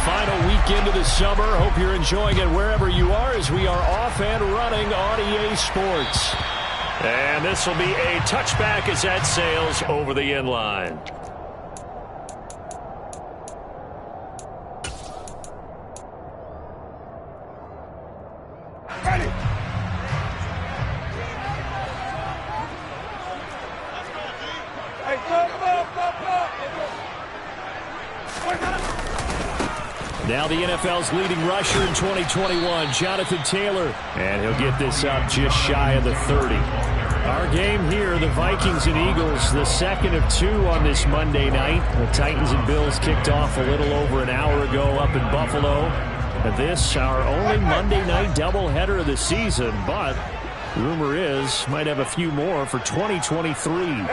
final weekend of the summer. Hope you're enjoying it wherever you are as we are off and running on EA Sports. And this will be a touchback as that sails over the end line. Now the NFL's leading rusher in 2021, Jonathan Taylor. And he'll get this up just shy of the 30. Our game here, the Vikings and Eagles, the second of two on this Monday night. The Titans and Bills kicked off a little over an hour ago up in Buffalo. And this, our only Monday night doubleheader of the season. But rumor is, might have a few more for 2023.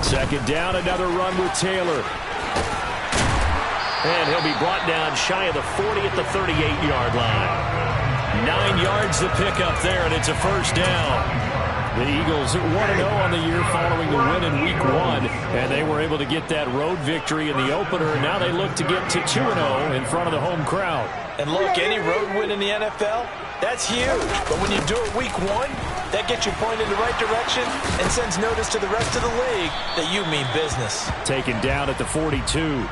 Second down, another run with Taylor. And he'll be brought down shy of the 40 at the 38-yard line. 9 yards to pick up there, and it's a first down. The Eagles 1-0 on the year following the win in Week 1, and they were able to get that road victory in the opener, and now they look to get to 2-0 in front of the home crowd. And look, any road win in the NFL, that's huge. But when you do it Week 1, that gets you pointed in the right direction and sends notice to the rest of the league that you mean business. Taken down at the 42.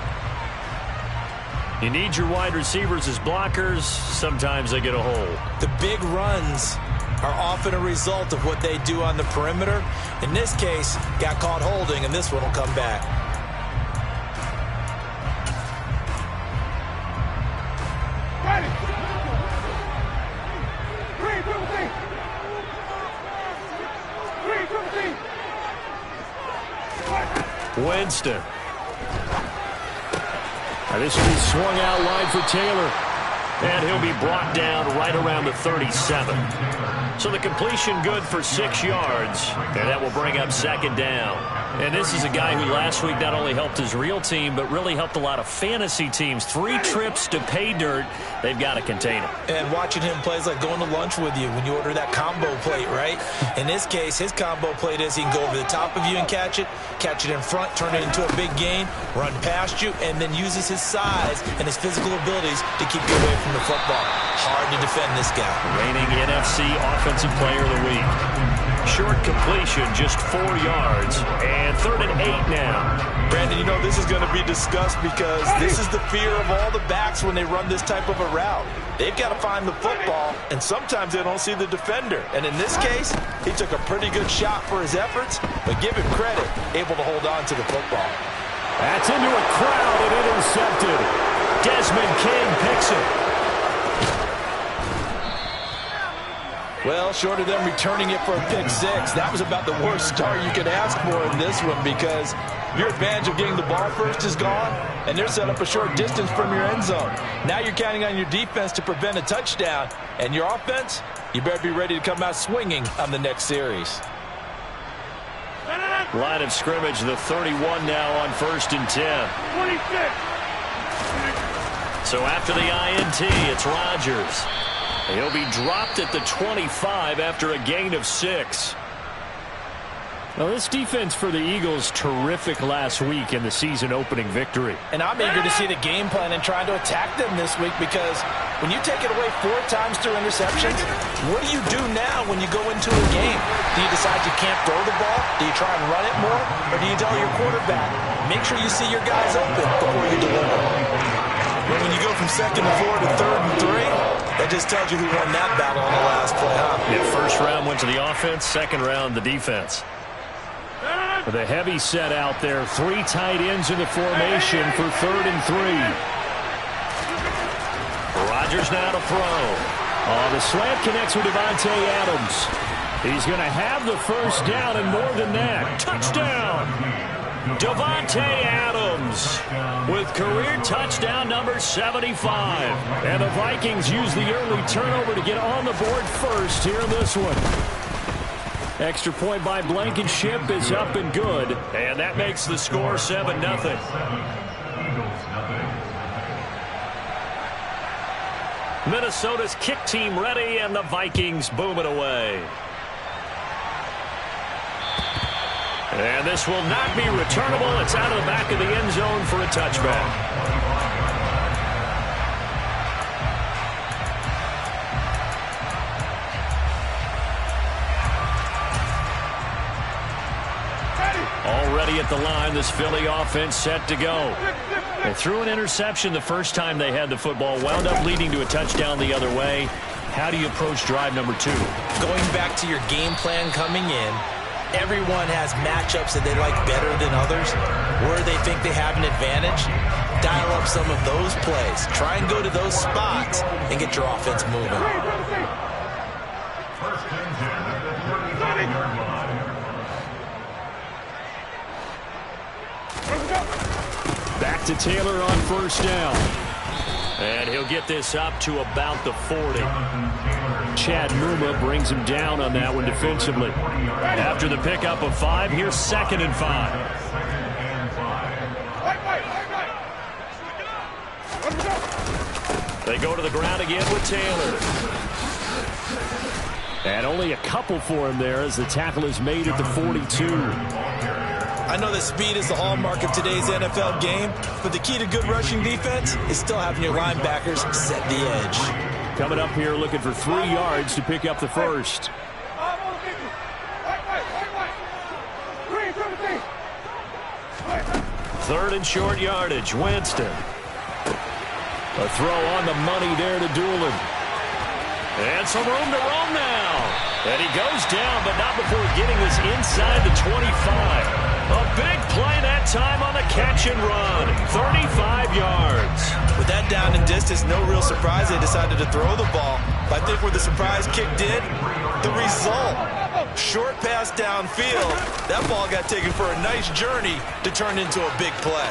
You need your wide receivers as blockers. Sometimes they get a hole. The big runs are often a result of what they do on the perimeter. In this case, got caught holding, and this one will come back. Winston. Now this will be swung out wide for Taylor. And he'll be brought down right around the 37. So the completion good for 6 yards. And that will bring up second down. And this is a guy who last week not only helped his real team, but really helped a lot of fantasy teams. 3 trips to pay dirt. They've got to contain him. And watching him play is like going to lunch with you when you order that combo plate, right? In this case, his combo plate is he can go over the top of you and catch it in front, turn it into a big gain, run past you, and then uses his size and his physical abilities to keep you away from the football. Hard to defend this guy. Reigning NFC Offensive Player of the Week. Short completion, just 4 yards, and 3rd and 8 now. Brandon, you know this is going to be discussed because this is the fear of all the backs when they run this type of a route. They've got to find the football, and sometimes they don't see the defender. And in this case, he took a pretty good shot for his efforts, but give him credit, able to hold on to the football. That's into a crowd and intercepted. Desmond King picks it. Well, short of them returning it for a pick 6, that was about the worst start you could ask for in this one because your advantage of getting the ball first is gone, and they're set up a short distance from your end zone. Now you're counting on your defense to prevent a touchdown, and your offense, you better be ready to come out swinging on the next series. Line of scrimmage, the 31 now on 1st and 10. 26. So after the INT, it's Rodgers. He'll be dropped at the 25 after a gain of 6. Now, this defense for the Eagles, terrific last week in the season-opening victory. And I'm eager to see the game plan and try to attack them this week because when you take it away 4 times through interceptions, what do you do now when you go into a game? Do you decide you can't throw the ball? Do you try and run it more? Or do you tell your quarterback, make sure you see your guys open before you deliver? But when you go from 2nd and 4 to 3rd and 3, that just tells you who won that battle on the last play, huh? Yeah, first round went to the offense, second round the defense. With a heavy set out there, 3 tight ends in the formation for 3rd and 3. Rodgers now to throw. Oh, the slant connects with Davante Adams. He's going to have the first down and more than that. Touchdown! Davante Adams with career touchdown number 75. And the Vikings use the early turnover to get on the board first here in this one. Extra point by Blankenship is up and good. And that makes the score 7-0. Minnesota's kick team ready, and the Vikings boom it away. And this will not be returnable. It's out of the back of the end zone for a touchback. Already at the line, this Philly offense set to go. They threw an interception the first time they had the football, wound up leading to a touchdown the other way. How do you approach drive number 2? Going back to your game plan coming in, everyone has matchups that they like better than others, where they think they have an advantage. Dial up some of those plays. Try and go to those spots and get your offense moving. Back to Taylor on first down. And he'll get this up to about the 40. Chad Muma brings him down on that one defensively. After the pickup of 5, here's 2nd and 5. They go to the ground again with Taylor. And only a couple for him there as the tackle is made at the 42. I know that speed is the hallmark of today's NFL game, but the key to good rushing defense is still having your linebackers set the edge. Coming up here looking for 3 yards to pick up the first. Third and short yardage, Winston. A throw on the money there to Doolin. And some room to roam now. And he goes down, but not before getting this inside the 25. A big play that time on the catch and run. 35 yards. With that down and distance, no real surprise they decided to throw the ball. But I think where the surprise kick did, the result. Short pass downfield. That ball got taken for a nice journey to turn into a big play.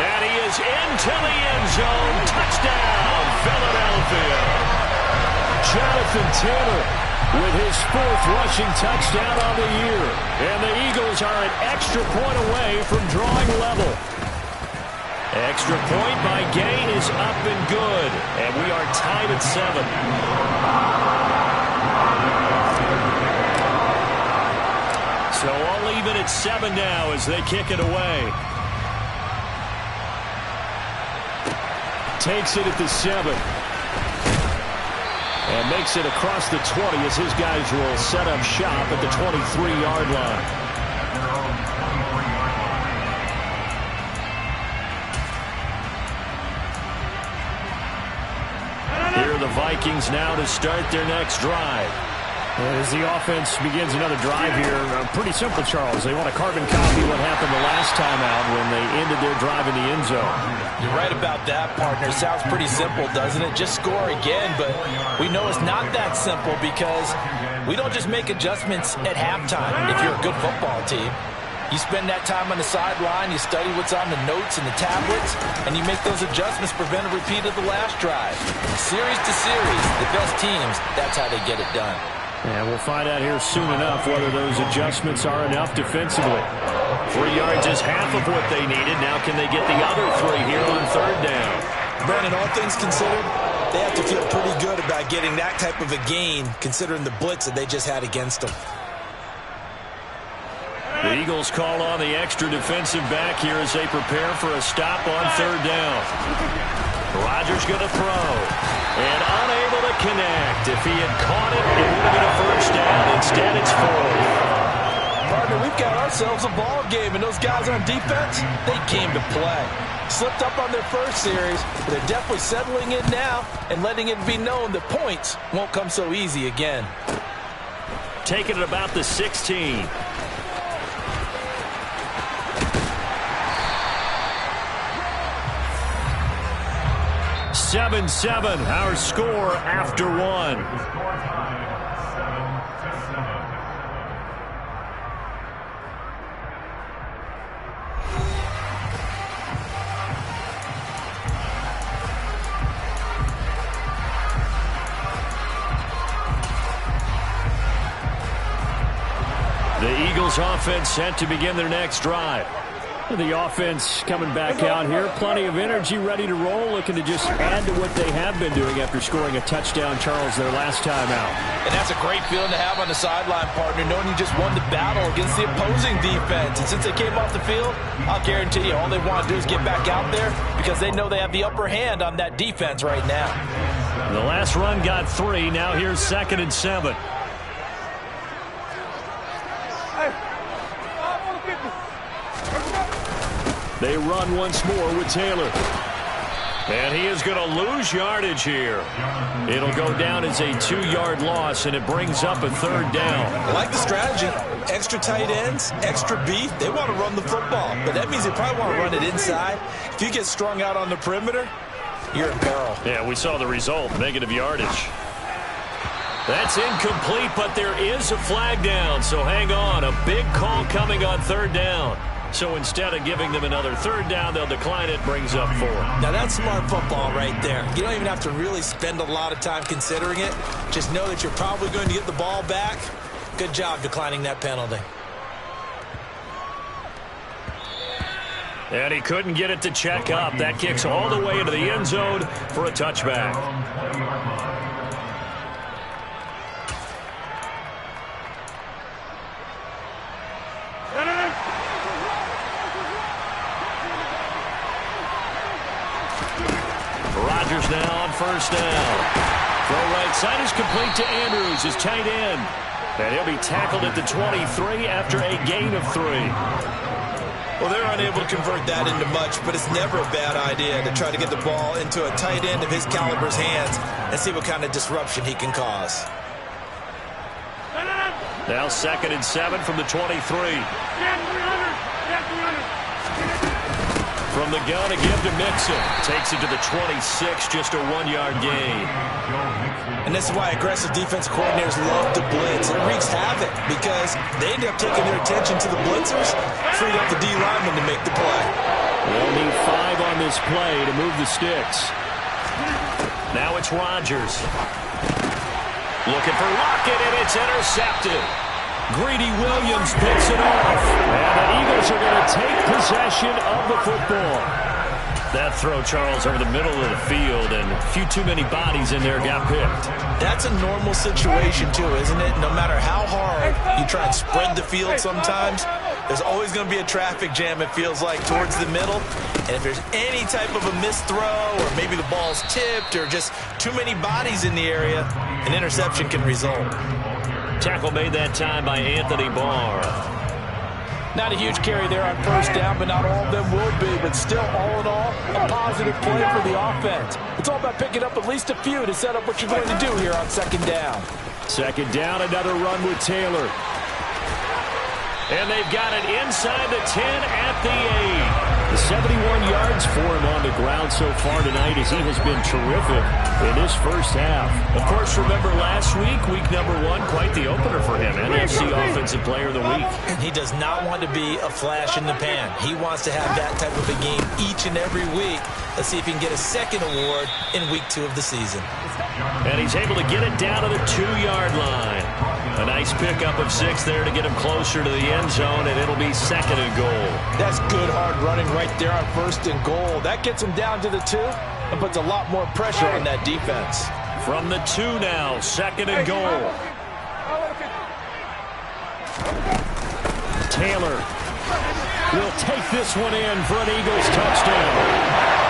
And he is into the end zone. Touchdown, Philadelphia. Jonathan Taylor with his 4th rushing touchdown on the year. And the Eagles are an extra point away from drawing level. Extra point by Gain is up and good. And we are tied at 7. So all even at 7 now as they kick it away. Takes it at the 7. And makes it across the 20 as his guys will set up shop at the 23-yard line. Here are the Vikings now to start their next drive. As the offense begins another drive here, pretty simple, Charles. They want to carbon copy what happened the last time out when they ended their drive in the end zone. You're right about that, partner. Sounds pretty simple, doesn't it? Just score again, but we know it's not that simple because we don't just make adjustments at halftime if you're a good football team. You spend that time on the sideline, you study what's on the notes and the tablets, and you make those adjustments, prevent a repeat of the last drive. Series to series, the best teams, that's how they get it done. And we'll find out here soon enough whether those adjustments are enough defensively. 3 yards is half of what they needed. Now can they get the other 3 here on 3rd down? Brandon, all things considered, they have to feel pretty good about getting that type of a gain considering the blitz that they just had against them. The Eagles call on the extra defensive back here as they prepare for a stop on 3rd down. Rodgers going to throw. And unable to connect. If he had caught it, it would have been a first down. Instead, it's 4th. Partner, we've got ourselves a ball game, and those guys on defense, they came to play. Slipped up on their first series, but they're definitely settling in now and letting it be known that points won't come so easy again. Taking it about the 16. Seven, our score after 1. The Eagles offense set to begin their next drive. The offense coming back out here. Plenty of energy, ready to roll, looking to just add to what they have been doing after scoring a touchdown, Charles, their last time out. And that's a great feeling to have on the sideline, partner, knowing you just won the battle against the opposing defense. And since they came off the field, I'll guarantee you all they want to do is get back out there because they know they have the upper hand on that defense right now. The last run got 3. Now here's 2nd and 7. They run once more with Taylor. And he is going to lose yardage here. It'll go down as a 2-yard loss, and it brings up a 3rd down. I like the strategy. Extra tight ends, extra beef. They want to run the football, but that means they probably want to run it inside. If you get strung out on the perimeter, you're in peril. Yeah, we saw the result, negative yardage. That's incomplete, but there is a flag down, so hang on. A big call coming on 3rd down. So instead of giving them another 3rd down, they'll decline it, brings up 4. Now that's smart football right there. You don't even have to really spend a lot of time considering it. Just know that you're probably going to get the ball back. Good job declining that penalty. And he couldn't get it to check up. That kicks all the way into the end zone for a touchback. Rodgers now on 1st down. Throw right side is complete to Andrews, his tight end. And he'll be tackled at the 23 after a gain of 3. Well, they're unable to convert that into much, but it's never a bad idea to try to get the ball into a tight end of his caliber's hands and see what kind of disruption he can cause. Now 2nd and 7 from the 23. From the gun again to Mixon. Takes it to the 26, just a 1-yard gain. And this is why aggressive defense coordinators love to blitz. It wreaks havoc because they end up taking their attention to the blitzers, freed up the D lineman to make the play. They'll need 5 on this play to move the sticks. Now it's Rodgers. Looking for Lockett, and it's intercepted. Greedy Williams picks it off. And the Eagles are going to take possession of the football. That throw, Charles, over the middle of the field, and a few too many bodies in there got picked. That's a normal situation, too, isn't it? No matter how hard you try and spread the field sometimes, there's always going to be a traffic jam, it feels like, towards the middle. And if there's any type of a missed throw, or maybe the ball's tipped, or just too many bodies in the area, an interception can result. Tackle made that time by Anthony Barr. Not a huge carry there on 1st down, but not all of them will be. But still, all in all, a positive play for the offense. It's all about picking up at least a few to set up what you're going to do here on 2nd down. 2nd down, another run with Taylor. And they've got it inside the 10 at the 8. The 71 yards for him on the ground so far tonight as he has been terrific in this first half. Of course, remember last week, week number 1, quite the opener for him. NFC Offensive Player of the Week. And he does not want to be a flash in the pan. He wants to have that type of a game each and every week. Let's see if he can get a 2nd award in week 2 of the season. And he's able to get it down to the 2-yard line. A nice pickup of 6 there to get him closer to the end zone, and it'll be 2nd and goal. That's good hard running right there on 1st and goal. That gets him down to the 2 and puts a lot more pressure on that defense. From the 2 now, 2nd and goal. Taylor will take this one in for an Eagles touchdown.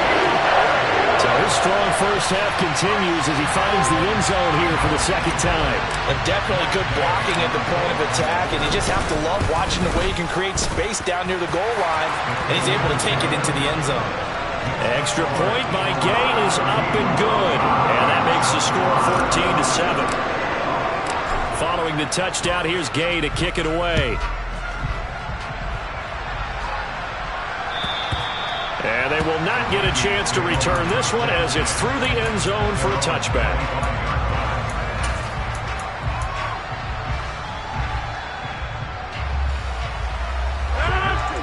So his strong first half continues as he finds the end zone here for the 2nd time. And definitely good blocking at the point of attack, and you just have to love watching the way he can create space down near the goal line, and he's able to take it into the end zone. Extra point by Gay is up and good, and that makes the score 14-7. Following the touchdown, here's Gay to kick it away. And they will not get a chance to return this one as it's through the end zone for a touchback.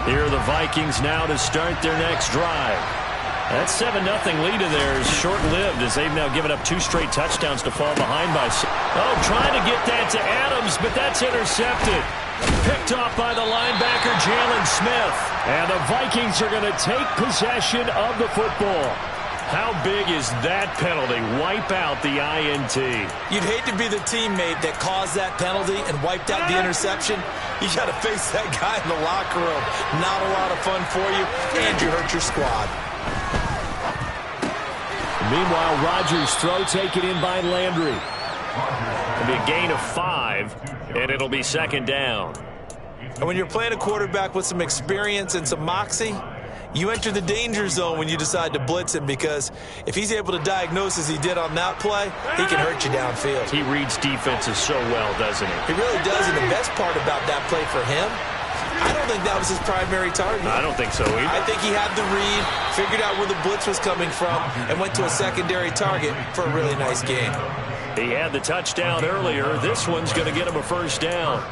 Here are the Vikings now to start their next drive. That 7-0 lead of theirs is short-lived as they've now given up 2 straight touchdowns to fall behind by. Oh, trying to get that to Adams, but that's intercepted. Picked off by the linebacker, Jalen Smith. And the Vikings are going to take possession of the football. How big is that penalty? Wipe out the INT. You'd hate to be the teammate that caused that penalty and wiped out the interception. You got to face that guy in the locker room. Not a lot of fun for you, and you hurt your squad. Meanwhile, Rodgers' throw taken in by Landry. It'll be a gain of 5, and it'll be second down. And when you're playing a quarterback with some experience and some moxie, you enter the danger zone when you decide to blitz him, because if he's able to diagnose as he did on that play, he can hurt you downfield. He reads defenses so well, doesn't he? He really does, and the best part about that play for him, I don't think that was his primary target. I don't think so either. I think he had the read, figured out where the blitz was coming from, and went to a secondary target for a really nice game. He had the touchdown earlier. This one's going to get him a first down.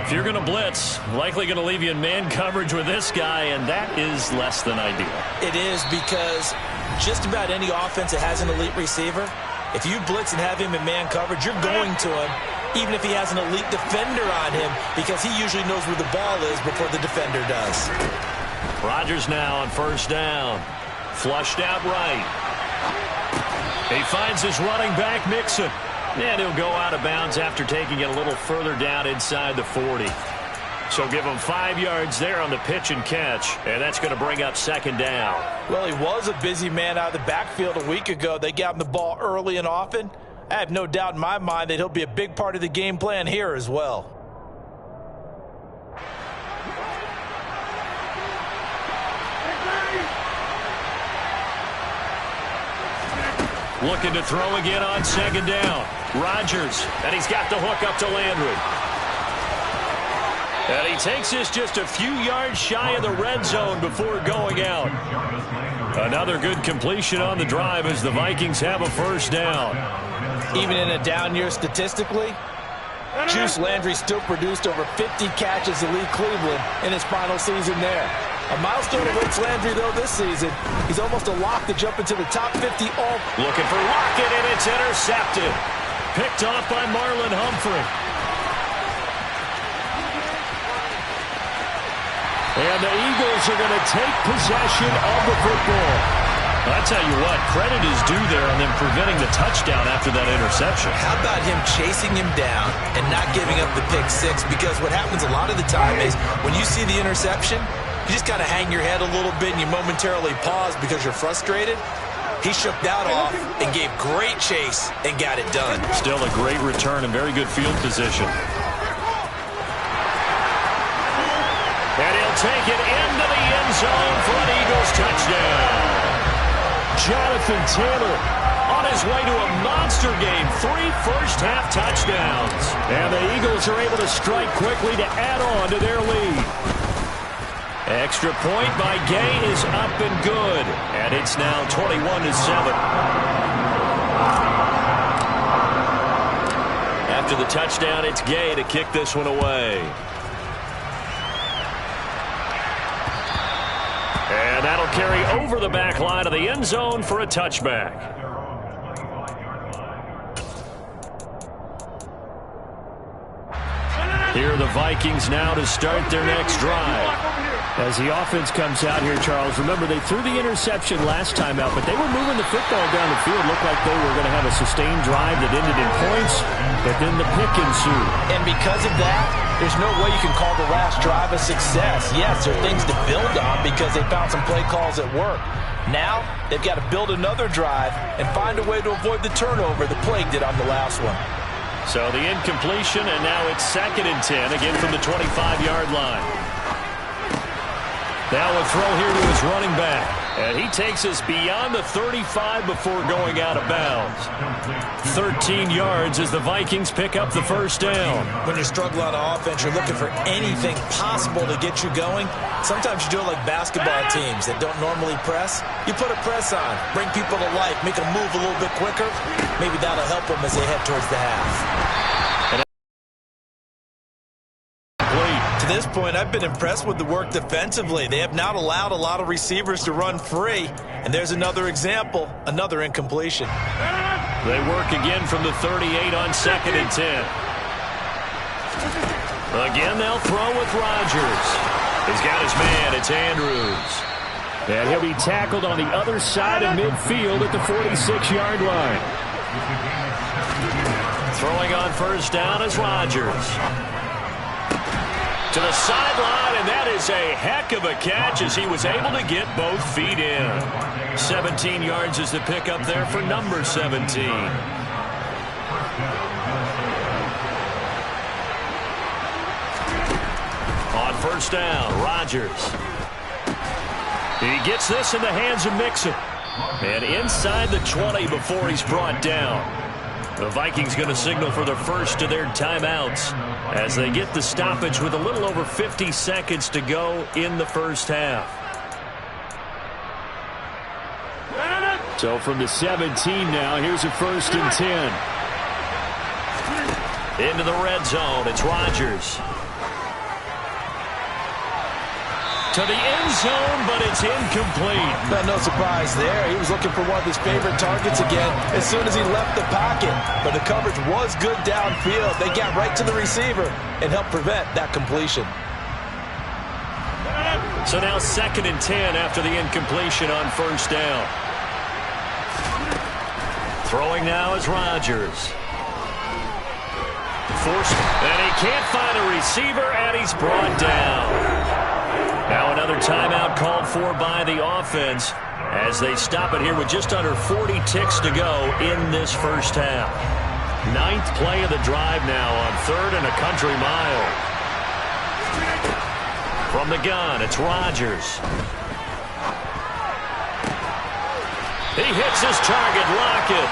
If you're going to blitz, likely going to leave you in man coverage with this guy, and that is less than ideal. It is, because just about any offense that has an elite receiver, if you blitz and have him in man coverage, you're going to him, even if he has an elite defender on him, because he usually knows where the ball is before the defender does. Rodgers now on first down. Flushed out right. He finds his running back, Mixon. And he'll go out of bounds after taking it a little further down inside the 40. So give him 5 yards there on the pitch and catch, and that's going to bring up second down. Well, he was a busy man out of the backfield a week ago. They got him the ball early and often. I have no doubt in my mind that he'll be a big part of the game plan here as well. Looking to throw again on second down. Rodgers, and he's got the hook up to Landry. And he takes this just a few yards shy of the red zone before going out. Another good completion on the drive as the Vikings have a first down. Even in a down year statistically, Juice Landry still produced over 50 catches to lead Cleveland in his final season there. A milestone awaits Landry, though, this season. He's almost a lock to jump into the top 50 all. Looking for Lockett, and it's intercepted. Picked off by Marlon Humphrey. And the Eagles are going to take possession of the football. I tell you what, credit is due there on them preventing the touchdown after that interception. How about him chasing him down and not giving up the pick six? Because what happens a lot of the time is when you see the interception, you just kind of hang your head a little bit and you momentarily pause because you're frustrated. He shook that off and gave great chase and got it done. Still a great return and very good field position. And he'll take it into the end zone for an Eagles touchdown. Jonathan Taylor on his way to a monster game. 3 first-half touchdowns. And the Eagles are able to strike quickly to add on to their lead. Extra point by Gay is up and good. And it's now 21-7. After the touchdown, it's Gay to kick this one away. And that'll carry over the back line of the end zone for a touchback. Here are the Vikings now to start their next drive. As the offense comes out here, Charles, remember they threw the interception last time out, but they were moving the football down the field. Looked like they were going to have a sustained drive that ended in points, but then the pick ensued. And because of that, there's no way you can call the last drive a success. Yes, there are things to build on because they found some play calls that work. Now, they've got to build another drive and find a way to avoid the turnover the plague did on the last one. So the incompletion, and now it's 2nd and 10, again from the 25-yard line. Now a throw here to his running back. And he takes us beyond the 35 before going out of bounds. 13 yards as the Vikings pick up the first down. When you're struggling on offense, you're looking for anything possible to get you going. Sometimes you do it like basketball teams that don't normally press. You put a press on, bring people to life, make them move a little bit quicker. Maybe that'll help them as they head towards the half. To this point, I've been impressed with the work defensively. They have not allowed a lot of receivers to run free. And there's another example, another incompletion. They work again from the 38 on 2nd and 10. Again, they'll throw with Rodgers. He's got his man. It's Andrews. And he'll be tackled on the other side of midfield at the 46-yard line. Throwing on first down is Rodgers. To the sideline, and that is a heck of a catch as he was able to get both feet in. 17 yards is the pickup there for number 17. On first down, Rodgers. He gets this in the hands of Mixon. And inside the 20 before he's brought down. The Vikings going to signal for the first of their timeouts as they get the stoppage with a little over 50 seconds to go in the first half. So from the 17 now, here's a 1st and 10. Into the red zone, it's Rodgers. To the end zone, but it's incomplete. No surprise there. He was looking for one of his favorite targets again as soon as he left the pocket. But the coverage was good downfield. They got right to the receiver and helped prevent that completion. So now 2nd and 10 after the incompletion on first down. Throwing now is Rodgers. Forced, and he can't find a receiver, and he's brought down. Now another timeout called for by the offense as they stop it here with just under 40 ticks to go in this first half. 9th play of the drive now on 3rd and a country mile. From the gun, it's Rodgers. He hits his target, Lockett.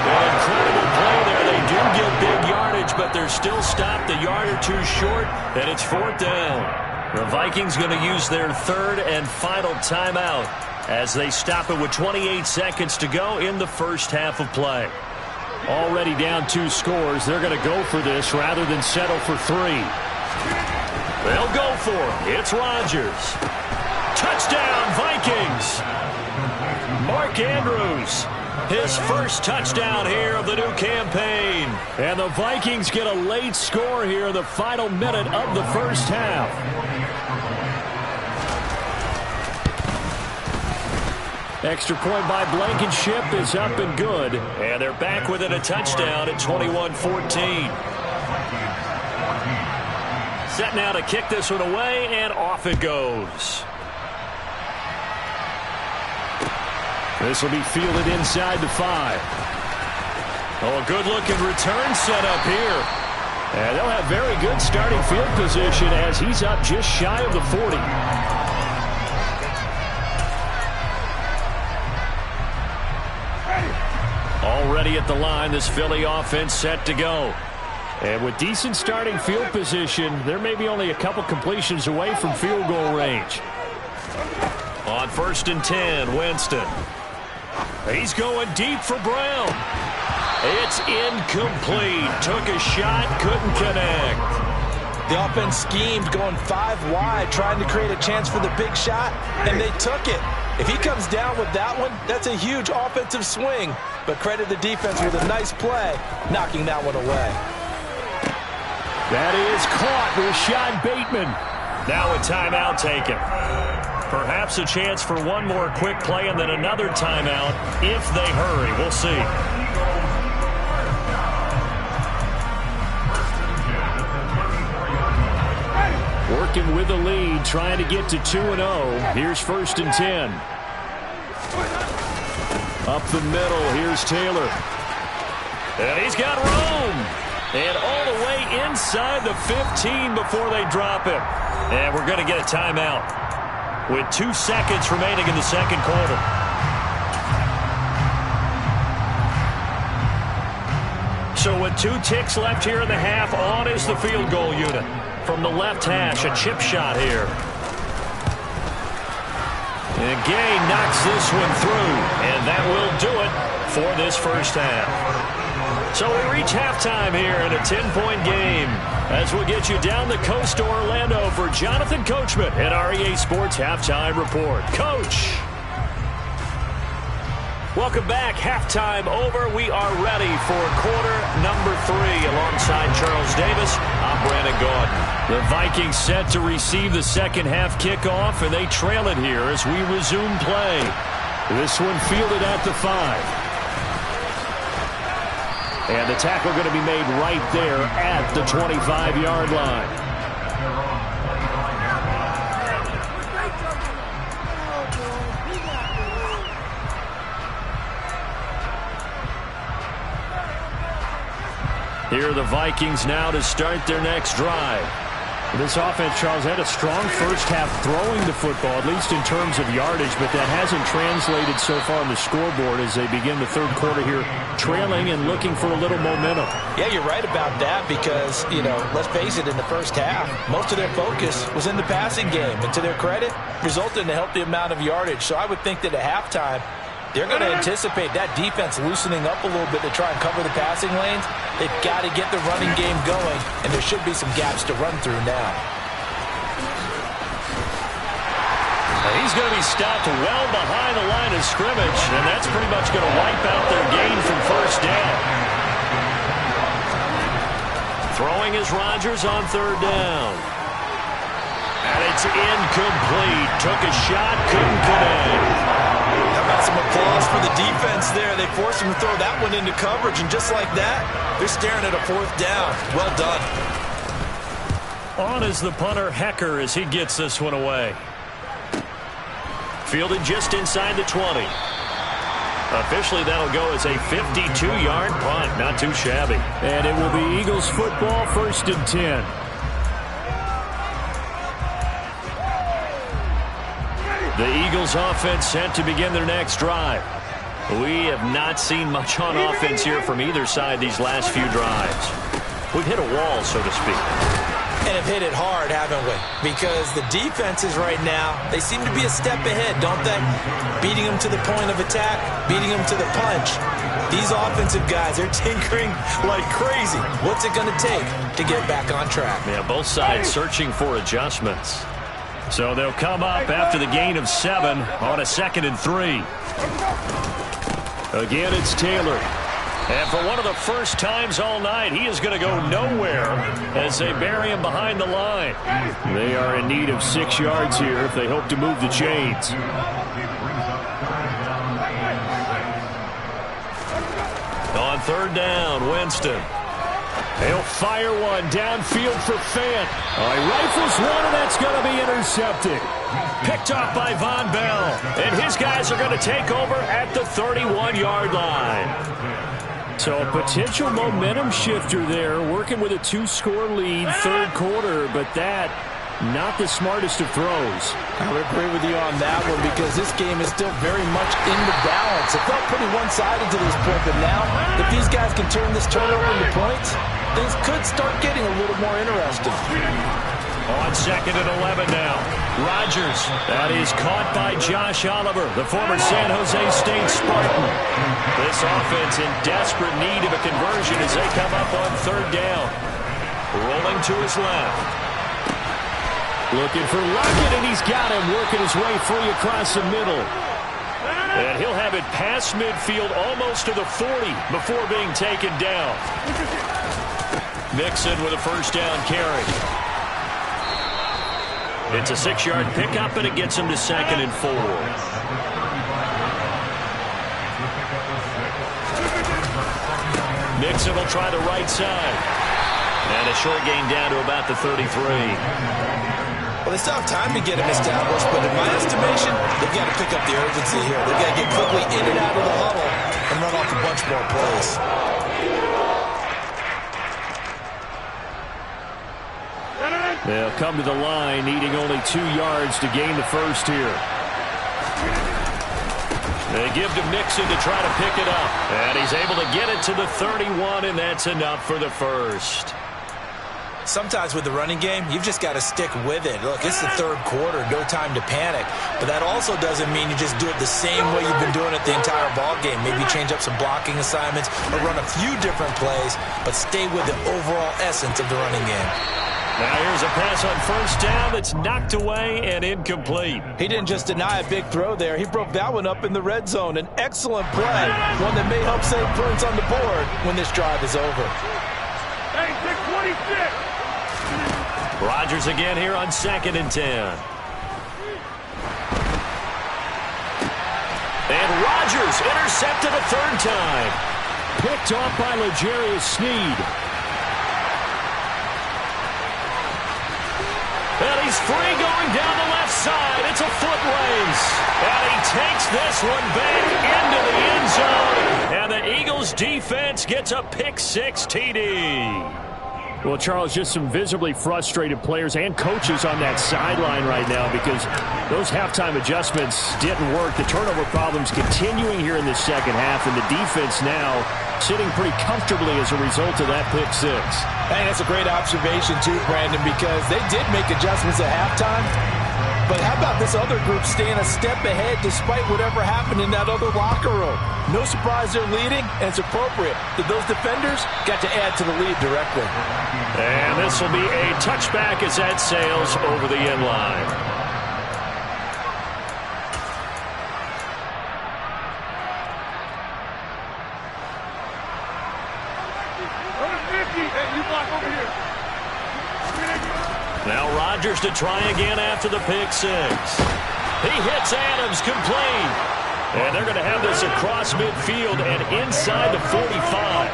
An incredible play there. They do get big yardage, but they're still stopped a yard or two short, and it's 4th down. The Vikings going to use their 3rd and final timeout as they stop it with 28 seconds to go in the first half of play. Already down 2 scores. They're going to go for this rather than settle for 3. They'll go for it. It's Rodgers. Touchdown, Vikings. Mark Andrews, his first touchdown here of the new campaign. And the Vikings get a late score here in the final minute of the first half. Extra point by Blankenship is up and good. And they're back within a touchdown at 21-14. Set now to kick this one away, and off it goes. This will be fielded inside the 5. Oh, a good-looking return set up here. And they'll have very good starting field position as he's up just shy of the 40. Already at the line, this Philly offense set to go. And with decent starting field position, there may be only a couple completions away from field goal range. On 1st and 10, Winston. He's going deep for Brown. It's incomplete. Took a shot, couldn't connect. The offense schemed going 5 wide, trying to create a chance for the big shot, and they took it. If he comes down with that one, that's a huge offensive swing. But credit the defense with a nice play, knocking that one away. That is caught. Rashad Bateman. Now a timeout taken. Perhaps a chance for one more quick play and then another timeout if they hurry. We'll see. Working with the lead, trying to get to 2-0. Here's 1st and 10. Up the middle, here's Taylor. And he's got room. And all the way inside the 15 before they drop him. And we're going to get a timeout with 2 seconds remaining in the second quarter. So with 2 ticks left here in the half, on is the field goal unit. From the left hash, a chip shot here. And Gay knocks this one through, and that will do it for this first half. So we reach halftime here in a 10-point game as we'll get you down the coast to Orlando for Jonathan Coachman at REA Sports Halftime Report. Coach. Welcome back. Halftime over. We are ready for quarter number 3. Alongside Charles Davis, I'm Brandon Gaudin. The Vikings set to receive the second half kickoff, and they trail it here as we resume play. This one fielded at the 5. And the tackle going to be made right there at the 25-yard line. Here are the Vikings now to start their next drive. This offense, Charles, had a strong first half throwing the football, at least in terms of yardage, but that hasn't translated so far on the scoreboard as they begin the third quarter here, trailing and looking for a little momentum. Yeah, you're right about that because, let's face it, in the first half, most of their focus was in the passing game. And to their credit, resulted in a healthy amount of yardage. So I would think that at halftime, they're going to anticipate that defense loosening up a little bit to try and cover the passing lanes. They've got to get the running game going, and there should be some gaps to run through now. He's going to be stopped well behind the line of scrimmage, and that's pretty much going to wipe out their gain from first down. Throwing is Rodgers on third down. And it's incomplete. Took a shot, couldn't connect. How about some applause for the defense there? They forced him to throw that one into coverage, and just like that, they're staring at a fourth down. Well done. On is the punter, Hecker, as he gets this one away. Fielded just inside the 20. Officially, that'll go as a 52-yard punt. Not too shabby. And it will be Eagles football, 1st and 10. The Eagles offense set to begin their next drive. We have not seen much on offense here from either side these last few drives. We've hit a wall, so to speak. And have hit it hard, haven't we? Because the defenses right now, they seem to be a step ahead, don't they? Beating them to the point of attack, beating them to the punch. These offensive guys are tinkering like crazy. What's it going to take to get back on track? Yeah, both sides searching for adjustments. So they'll come up after the gain of 7 on a 2nd and 3. Again, it's Taylor. And for one of the first times all night, he is going to go nowhere as they bury him behind the line. They are in need of 6 yards here if they hope to move the chains. On third down, Winston. He'll fire one downfield for Fant. He rifles one, and that's going to be intercepted. Picked off by Von Bell. And his guys are going to take over at the 31-yard line. So a potential momentum shifter there, working with a 2-score lead, third quarter, but that not the smartest of throws. I would agree with you on that one because this game is still very much in the balance. It felt pretty one-sided to this point, but now if these guys can turn this turnover into points, things could start getting a little more interesting. On 2nd and 11 now. Rodgers. That is caught by Josh Oliver, the former San Jose State Spartan. This offense in desperate need of a conversion as they come up on third down. Rolling to his left. Looking for Lockett, and he's got him working his way free across the middle. And he'll have it past midfield almost to the 40 before being taken down. Mixon with a first down carry. It's a 6-yard pickup, and it gets him to 2nd and 4. Mixon will try the right side. And a short gain down to about the 33. Well, they still have time to get him established, but in my estimation, they've got to pick up the urgency here. They've got to get quickly in and out of the huddle and run off a bunch more plays. They'll come to the line, needing only 2 yards to gain the first here. They give to Mixon to try to pick it up. And he's able to get it to the 31, and that's enough for the first. Sometimes with the running game, you've just got to stick with it. Look, it's the third quarter, no time to panic. But that also doesn't mean you just do it the same way you've been doing it the entire ball game. Maybe change up some blocking assignments or run a few different plays, but stay with the overall essence of the running game. Now here's a pass on first down that's knocked away and incomplete. He didn't just deny a big throw there. He broke that one up in the red zone. An excellent play, one that may help save points on the board when this drive is over. Hey, 626. Rodgers again here on 2nd and 10. And Rodgers intercepted a third time. Picked off by L'Jarius Sneed. And he's free going down the left side. It's a foot race. And he takes this one back into the end zone. And the Eagles defense gets a pick-6 TD. Well, Charles, just some visibly frustrated players and coaches on that sideline right now because those halftime adjustments didn't work. The turnover problems continuing here in the second half, and the defense now sitting pretty comfortably as a result of that pick-6. Hey, that's a great observation too, Brandon, because they did make adjustments at halftime. But how about this other group staying a step ahead despite whatever happened in that other locker room? No surprise they're leading, and it's appropriate that those defenders got to add to the lead directly. And this will be a touchback as that sails over the end line. Now Rodgers to try again after the pick-6. He hits Adams complete. And they're going to have this across midfield and inside the 45.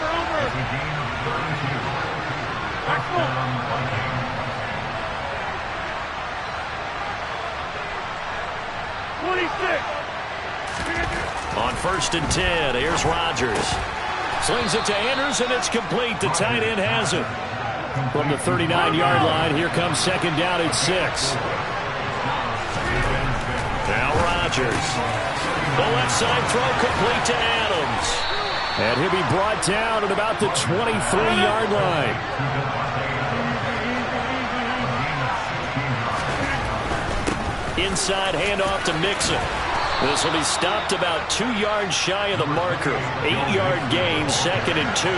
On 1st and 10, here's Rodgers. Slings it to Andrews, and it's complete. The tight end has it. From the 39-yard line, here comes 2nd down at 6. Now Rodgers. The left side throw complete to Adams. And he'll be brought down at about the 23-yard line. Inside handoff to Mixon. This will be stopped about 2 yards shy of the marker. 8-yard gain, 2nd and 2.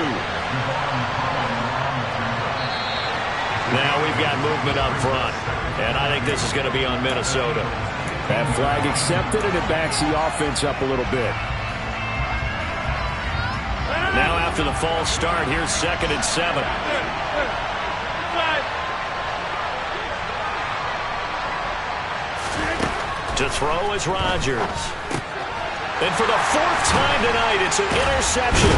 Now we've got movement up front. And I think this is going to be on Minnesota. That flag accepted, and it backs the offense up a little bit. Now after the false start, here's 2nd and 7. To throw is Rodgers. And for the 4th time tonight, it's an interception.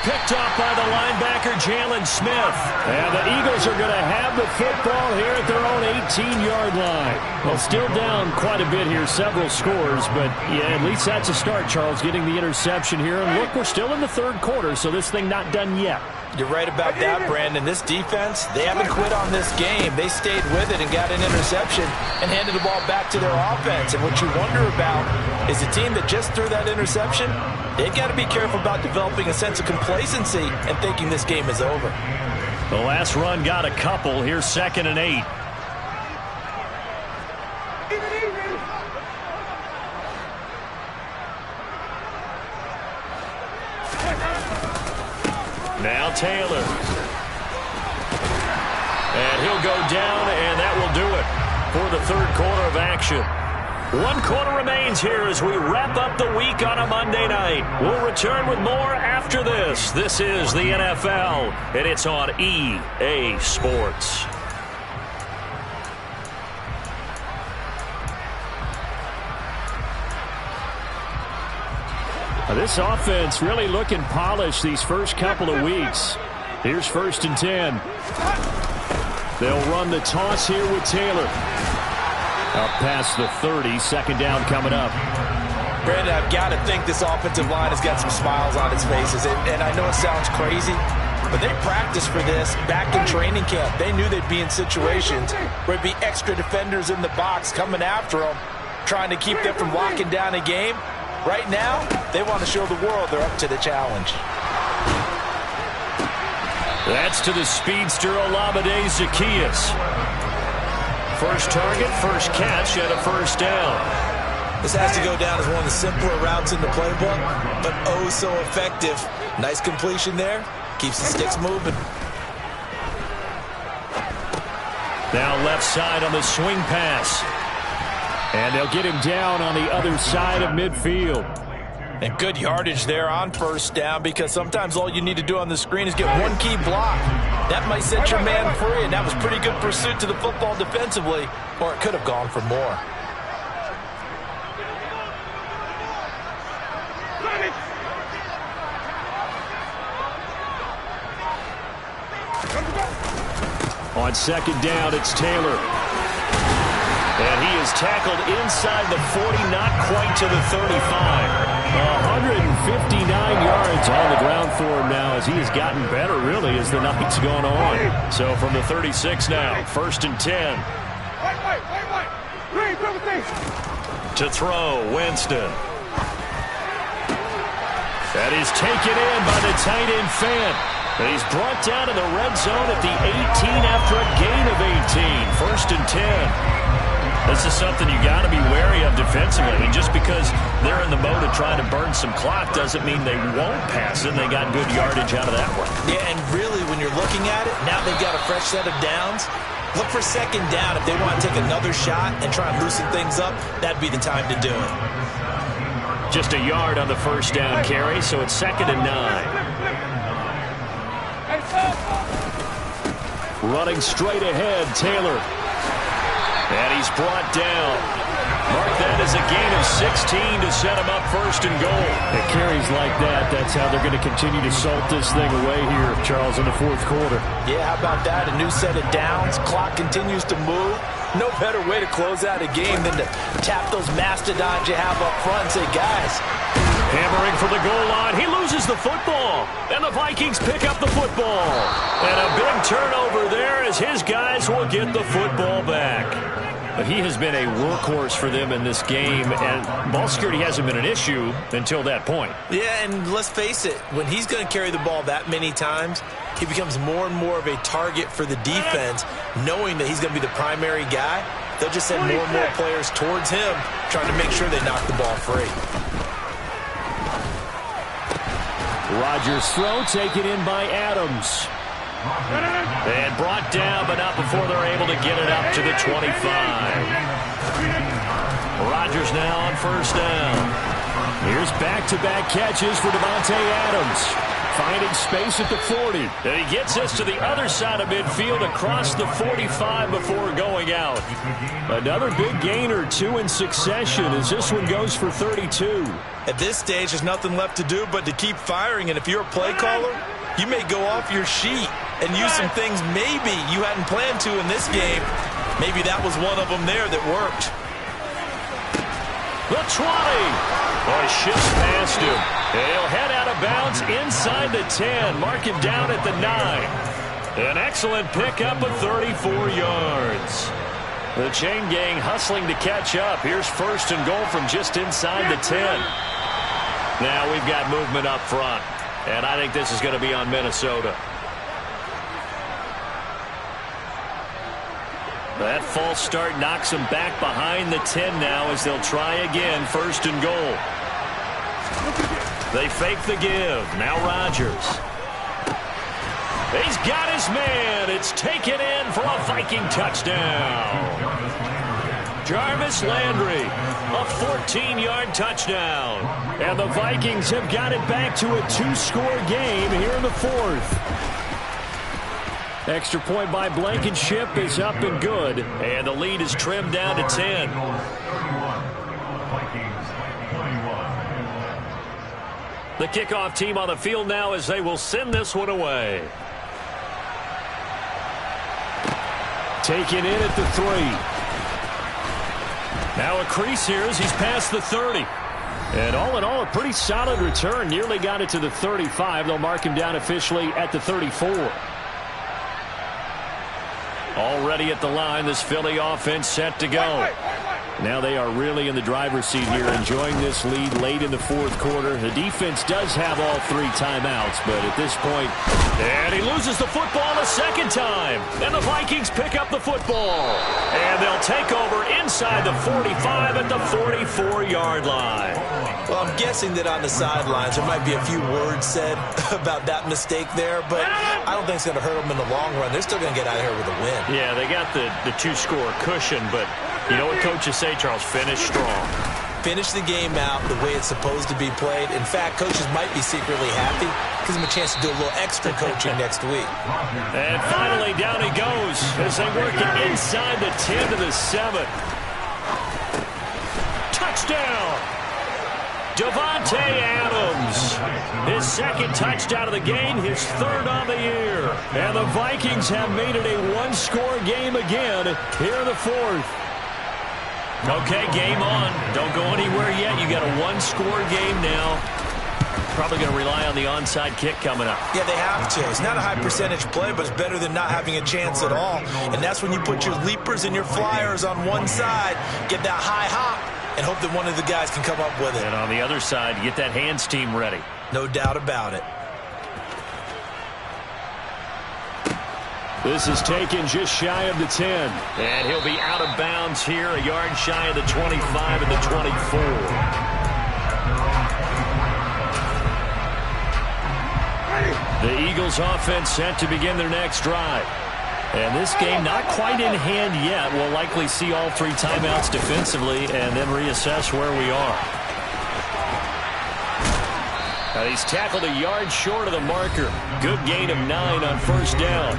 Picked off by the linebacker, Jalen Smith. And the Eagles are going to have the football here at their own 18-yard line. Well, still down quite a bit here, several scores. But, yeah, at least that's a start, Charles, getting the interception here. And, look, we're still in the 3rd quarter, so this thing not done yet. You're right about that, Brandon. This defense, they haven't quit on this game. They stayed with it and got an interception and handed the ball back to their offense. And what you wonder about is the team that just threw that interception, they've got to be careful about developing a sense of complacency and thinking this game is over. The last run got a couple. Here's 2nd and 8. Now Taylor. And he'll go down, and that will do it for the 3rd quarter of action. 1 quarter remains here as we wrap up the week on a Monday night. We'll return with more after this. This is the NFL, and it's on EA Sports. This offense really looking polished these first couple of weeks. Here's 1st and 10. They'll run the toss here with Taylor. Up past the 30, 2nd down coming up. Brandon, I've got to think this offensive line has got some smiles on its faces. And I know it sounds crazy, but they practiced for this back in training camp. They knew they'd be in situations where it'd be extra defenders in the box coming after them, trying to keep them from locking down a game. Right now, they want to show the world they're up to the challenge. That's to the speedster, Olamide Zaccheaus. First target, first catch, and a 1st down. This has to go down as one of the simpler routes in the playbook, but oh so effective. Nice completion there. Keeps the sticks moving. Now left side on the swing pass. And they'll get him down on the other side of midfield. And good yardage there on first down, because sometimes all you need to do on the screen is get one key block. That might set your man free, and that was pretty good pursuit to the football defensively, or it could have gone for more. On second down, it's Taylor. And he is tackled inside the 40, not quite to the 35. 159 yards on the ground for him now, as he has gotten better, really, as the night's gone on. So from the 36 now, 1st and 10. To throw, Winston. That is taken in by the tight end, Fant. And he's brought down in the red zone at the 18 after a gain of 18. 1st and 10. This is something you got to be wary of defensively. I mean, just because they're in the mode of trying to burn some clock doesn't mean they won't pass it. They got good yardage out of that one. Yeah, and really, when you're looking at it, now they've got a fresh set of downs. Look for second down. If they want to take another shot and try and loosen things up, that'd be the time to do it. Just a yard on the first down carry, so it's 2nd and 9. Running straight ahead, Taylor. And he's brought down. Mark that as a gain of 16 to set him up 1st and goal. It carries like that. That's how they're going to continue to salt this thing away here, Charles, in the 4th quarter. Yeah, how about that? A new set of downs. Clock continues to move. No better way to close out a game than to tap those mastodons you have up front and say, guys. Hammering for the goal line. He loses the football. And the Vikings pick up the football. And a big turnover there as his guys will get the football back. But he has been a workhorse for them in this game, and ball security hasn't been an issue until that point. Yeah, and let's face it, when he's going to carry the ball that many times, he becomes more and more of a target for the defense, knowing that he's going to be the primary guy. They'll just send more and more players towards him, trying to make sure they knock the ball free. Rodgers' throw taken in by Adams. And brought down, but not before they're able to get it up to the 25. Rodgers now on 1st down. Here's back-to-back catches for Davante Adams. Finding space at the 40. And he gets us to the other side of midfield across the 45 before going out. Another big gain or two in succession as this one goes for 32. At this stage, there's nothing left to do but to keep firing. And if you're a play caller, you may go off your sheet and use some things maybe you hadn't planned to in this game. Maybe that was one of them there that worked. The 20. Oh, he shifts past him. And he'll head out of bounds inside the 10. Mark him down at the 9. An excellent pickup of 34 yards. The chain gang hustling to catch up. Here's 1st and goal from just inside the 10. Now we've got movement up front. And I think this is going to be on Minnesota. That false start knocks them back behind the 10 now as they'll try again. 1st and goal. They fake the give. Now Rodgers. He's got his man. It's taken in for a Viking touchdown. Jarvis Landry, a 14-yard touchdown. And the Vikings have got it back to a 2-score game here in the 4th. Extra point by Blankenship is up and good. And the lead is trimmed down to 10. The kickoff team on the field now as they will send this one away. Taken in at the 3. Now a crease here as he's past the 30. And all in all, a pretty solid return. Nearly got it to the 35. They'll mark him down officially at the 34. Already at the line, this Philly offense set to go. Now they are really in the driver's seat here, enjoying this lead late in the fourth quarter. The defense does have all 3 timeouts, but at this point... And he loses the football a second time. And the Vikings pick up the football. And they'll take over inside the 45 at the 44-yard line. Well, I'm guessing that on the sidelines there might be a few words said about that mistake there, but I don't think it's going to hurt them in the long run. They're still going to get out of here with a win. Yeah, they got the 2-score cushion, but you know what coaches say, Charles? Finish strong. Finish the game out the way it's supposed to be played. In fact, coaches might be secretly happy. Gives them a chance to do a little extra coaching next week. And finally, down he goes as they work it inside the 10 to the 7. Touchdown! Davante Adams. His second touchdown of the game, his third on the year. And the Vikings have made it a 1-score game again here in the fourth. Okay, game on. Don't go anywhere yet. You got a 1-score game now. Probably going to rely on the onside kick coming up. Yeah, they have to. It's not a high percentage play, but it's better than not having a chance at all. And that's when you put your leapers and your flyers on one side, get that high hop, and hope that one of the guys can come up with it. And on the other side, get that hands team ready. No doubt about it. This is taken just shy of the 10. And he'll be out of bounds here, a yard shy of the 25 and the 24. The Eagles offense set to begin their next drive. And this game not quite in hand yet. We'll likely see all 3 timeouts defensively and then reassess where we are. And he's tackled a yard short of the marker. Good gain of 9 on first down.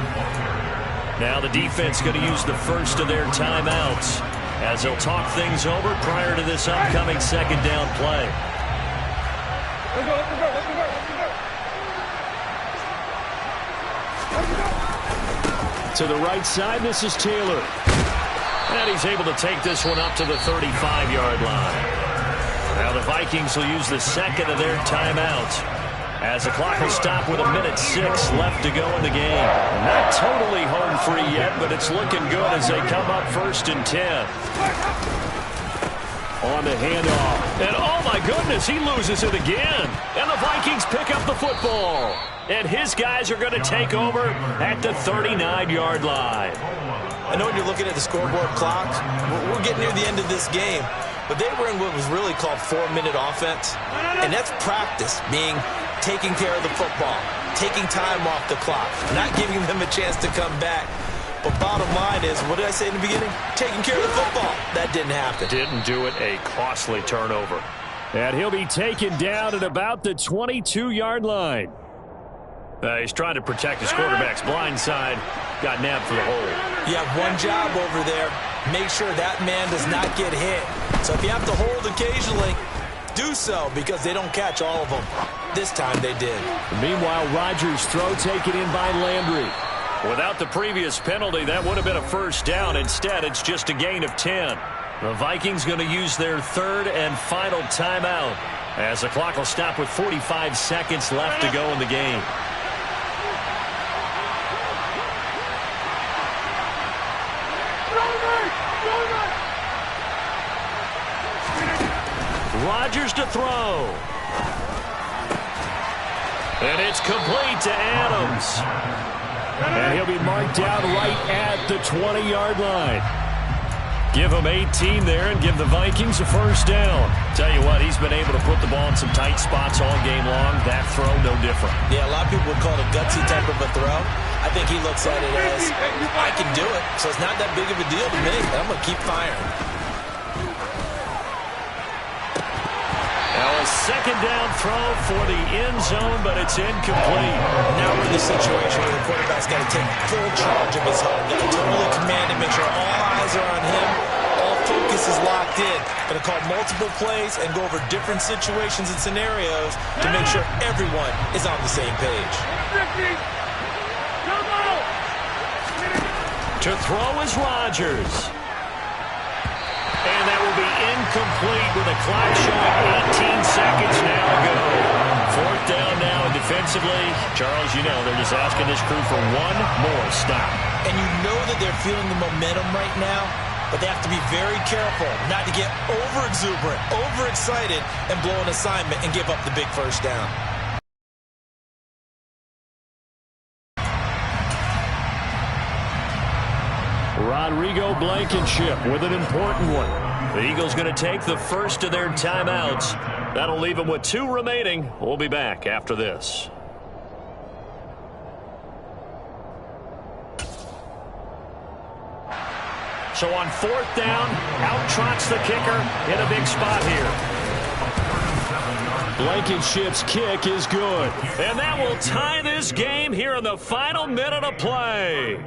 Now the defense going to use the first of their timeouts as they'll talk things over prior to this upcoming second down play. To the right side, this is Taylor. And he's able to take this one up to the 35-yard line. Now the Vikings will use the second of their timeouts as the clock will stop with 1:06 left to go in the game. Not totally home free yet, but it's looking good as they come up 1st and 10. On the handoff. And oh my goodness, he loses it again. And the Vikings pick up the football. And his guys are going to take over at the 39-yard line. I know when you're looking at the scoreboard clock, we're getting near the end of this game. But they were in what was really called 4-minute offense. And that's practice, being taking care of the football, taking time off the clock, not giving them a chance to come back. But bottom line is, what did I say in the beginning? Taking care of the football. That didn't happen. Didn't do it, a costly turnover. And he'll be taken down at about the 22-yard line. He's trying to protect his quarterback's blind side. Got nabbed for the hold. You have one job over there. Make sure that man does not get hit. So if you have to hold occasionally, do so, because they don't catch all of them. This time they did. Meanwhile, Rodgers' throw taken in by Landry. Without the previous penalty, that would have been a first down. Instead, it's just a gain of 10. The Vikings going to use their third and final timeout as the clock will stop with 45 seconds left to go in the game. Rodgers to throw. And it's complete to Adams. And he'll be marked down right at the 20-yard line. Give him 18 there and give the Vikings a first down. Tell you what, he's been able to put the ball in some tight spots all game long. That throw, no different. Yeah, a lot of people would call it a gutsy type of a throw. I think he looks at it as, I can do it, so it's not that big of a deal to me. I'm going to keep firing. Now a second down throw for the end zone, but it's incomplete. Now we're in the situation where the quarterback's got to take full charge of his home. Got to totally command it, make sure all eyes are on him. All focus is locked in. Going to call multiple plays and go over different situations and scenarios to make sure everyone is on the same page. To throw is Rodgers. And that will be incomplete with a clock showing 18 seconds now to go. Fourth down now, and defensively, Charles, you know, they're just asking this crew for one more stop. And you know that they're feeling the momentum right now. but they have to be very careful not to get over-exuberant, overexcited, and blow an assignment and give up the big first down. Rodrigo Blankenship with an important one. The Eagles going to take the first of their timeouts. That'll leave them with 2 remaining. We'll be back after this. So on 4th down, out trots the kicker in a big spot here. Blankenship's kick is good. And that will tie this game here in the final minute of play.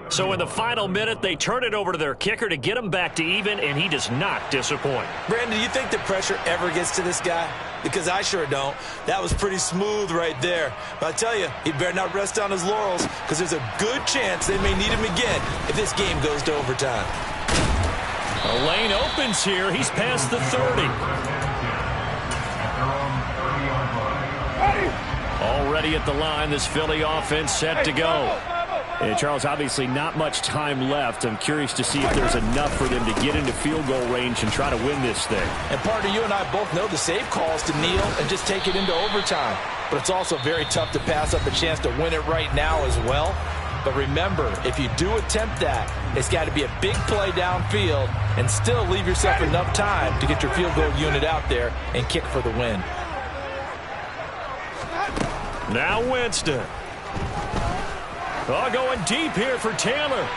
So in the final minute, they turn it over to their kicker to get him back to even, and he does not disappoint. Brandon, do you think the pressure ever gets to this guy? Because I sure don't. That was pretty smooth right there. But I tell you, he better not rest on his laurels, because there's a good chance they may need him again if this game goes to overtime. A lane opens here. He's past the 30. Already at the line, this Philly offense set to go. And Charles, obviously not much time left. I'm curious to see if there's enough for them to get into field goal range and try to win this thing. And partner, you and I both know the safe call is to kneel and just take it into overtime. But it's also very tough to pass up a chance to win it right now as well. But remember, if you do attempt that, it's got to be a big play downfield and still leave yourself enough time to get your field goal unit out there and kick for the win. Now Winston. Oh, going deep here for Taylor.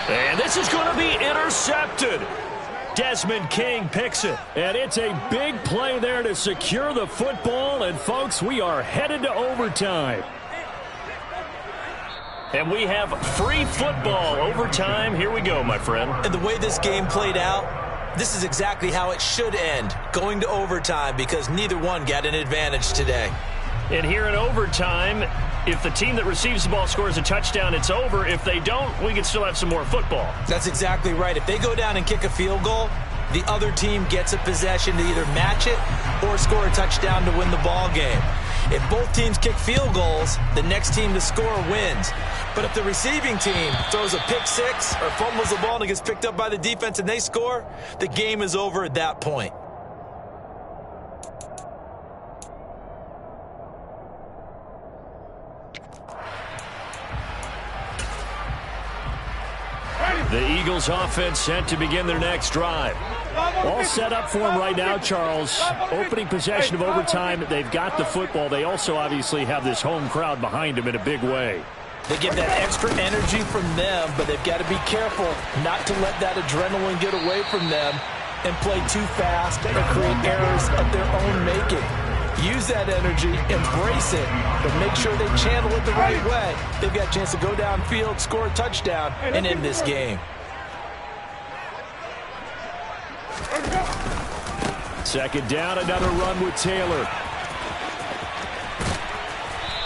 And this is going to be intercepted. Desmond King picks it. And it's a big play there to secure the football. And, folks, we are headed to overtime. And we have free football overtime. Here we go, my friend. And the way this game played out, this is exactly how it should end, going to overtime, because neither one got an advantage today. And here in overtime, if the team that receives the ball scores a touchdown, it's over. If they don't, we can still have some more football. That's exactly right. If they go down and kick a field goal, the other team gets a possession to either match it or score a touchdown to win the ball game. If both teams kick field goals, the next team to score wins. But if the receiving team throws a pick six or fumbles the ball and it gets picked up by the defense and they score, the game is over at that point. The Eagles offense set to begin their next drive. All set up for them right now, Charles. Opening possession of overtime. They've got the football. They also obviously have this home crowd behind them in a big way. They get that extra energy from them, but they've got to be careful not to let that adrenaline get away from them and play too fast or create errors of their own making. Use that energy, embrace it, but make sure they channel it the right way. They've got a chance to go downfield, score a touchdown, and end this game. Second down, another run with Taylor.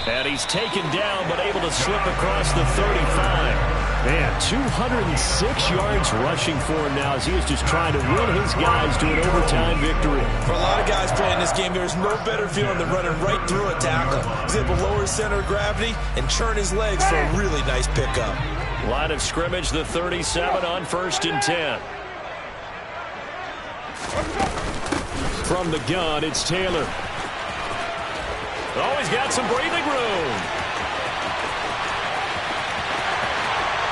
And he's taken down, but able to slip across the 35. Man, 206 yards rushing for him now as he is just trying to win his guys to an overtime victory. For a lot of guys playing this game, there's no better feeling than running right through a tackle. He's able to lower his center of gravity and churn his legs for a really nice pickup. Line of scrimmage, the 37 on 1st and 10. From the gun, it's Taylor. Oh, he's got some breathing room.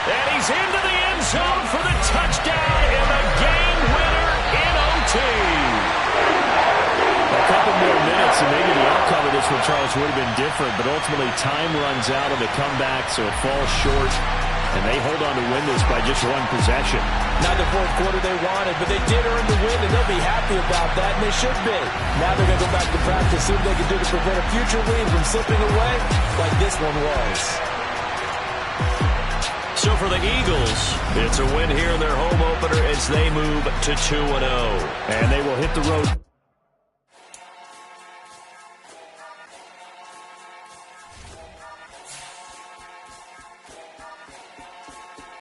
And he's into the end zone for the touchdown and the game winner in OT. A couple more minutes and maybe the outcome of this one, Charles, would have been different, but ultimately time runs out on the comeback, so it falls short, and they hold on to win this by just one possession. Not the fourth quarter they wanted, but they did earn the win, and they'll be happy about that, and they should be. Now they're going to go back to practice, see what they can do to prevent a future lead from slipping away like this one was. So for the Eagles, it's a win here in their home opener as they move to 2-0. And they will hit the road.